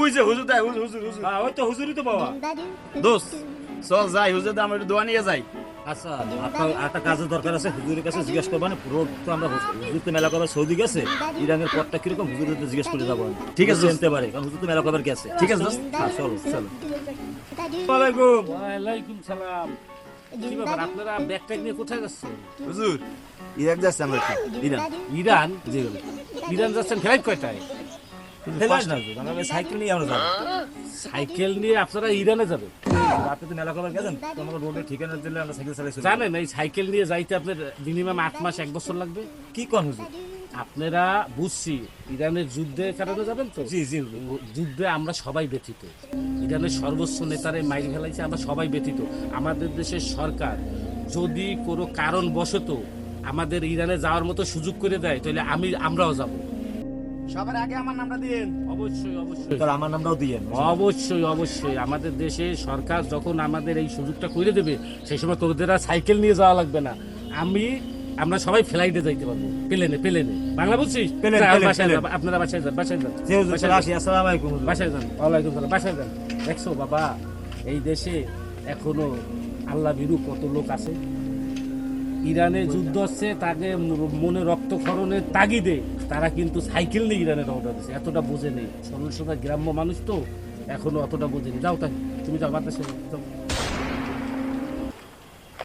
ওই যে হুজুর দেয়, হুজুর হুজুর হুজুর। ওই তো হুজুরই তো বাবা। দোস্ত চল যাই, হুজুর দাম একটু দোয়া নিয়ে যাই। আচ্ছা, আপনার একটা কাজের দরকার আছে, হুজুরের কাছে জিজ্ঞেস করবেন। পুরো তো আমরা হুজুর তো মেলা কবার সৌদি গেছে, ইরানের পথটা কিরকম হুজুরের তো জিজ্ঞেস করে যাবো। ঠিক আছে, জানতে পারে, কারণ হুজুর তো মেলা কবার গেছে। ঠিক আছে দোস্ত। হ্যাঁ, চলো চলো। ওয়ালাইকুম। ওয়ালাইকুম সালাম। কি ব্যাপার, আপনারা ব্যাগ ট্যাগ নিয়ে কোথায় যাচ্ছেন? হুজুর ইরাক যাচ্ছে আমরা একটু। ইরান। ইরান? জি ইরান যাচ্ছেন ফ্লাইট কয়টায়? ফেলাস না হুজুর, আমরা সাইকেল নিয়ে আমরা যাবো। সাইকেল নিয়ে আপনারা ইরানে যাবেন? রাতে তো মেলা কবার গেছেন, তো আমরা রোডে ঠিকানা দিলে আমরা সাইকেল চালাই চলে যাবো। জানেন এই সাইকেল নিয়ে যাইতে আপনার মিনিমাম 8 মাস 1 বছর লাগবে। কি কোন হুজুর? আপনারা বুঝছি ইরানের যুদ্ধের কারণে যাবেন তো। জি জি হুজুর। যুদ্ধে আমরা সবাই ব্যথিত, ইরানের সর্বোচ্চ নেতারে মাইর ফেলাইছে, আমরা সবাই ব্যথিত। আমাদের দেশের সরকার যদি কোনো কারণবশত আমাদের ইরানে যাওয়ার মতো সুযোগ করে দেয়, তাহলে আমরাও যাব। সবার আগে আমার নামটা দিয়েন। অবশ্যই অবশ্যই তাহলে আমার নামটাও দিয়েন। অবশ্যই অবশ্যই আমাদের দেশে সরকার যখন আমাদের এই সুযোগটা করে দেবে, সেই সময় তোদের আর সাইকেল নিয়ে যাওয়া লাগবে না। আমরা সবাই ফ্লাইটে যাইতে পারবো, প্লেনে প্লেনে। বাংলা বুঝছিস? প্লেনে, যা, প্লেনে, বাসায় প্লেনে। যান, আপনারা বাসায় যান, বাসায় যান, জি হুজুর, বাসায় চলে যান, আসি। আসসালামু আলাইকুম হুজুর। বাসায় যান। ওয়ালাইকুম সালাম। বাসায় যান। দেখছো বাবা, এই দেশে এখনো আল্লাহ ভীরু কত লোক আছে। ইরানে যুদ্ধ হচ্ছে, তাকে মনে রক্তক্ষরণের তাগিদে তারা কিন্তু সাইকেল নিয়ে ইরানে রওনা দিচ্ছে। এতটা বোঝে নেই, সরল সোজা গ্রাম্য মানুষ তো এখনো অতটা বোঝেনি। যাও তাই, তুমি যাও, বাতাসে যাও।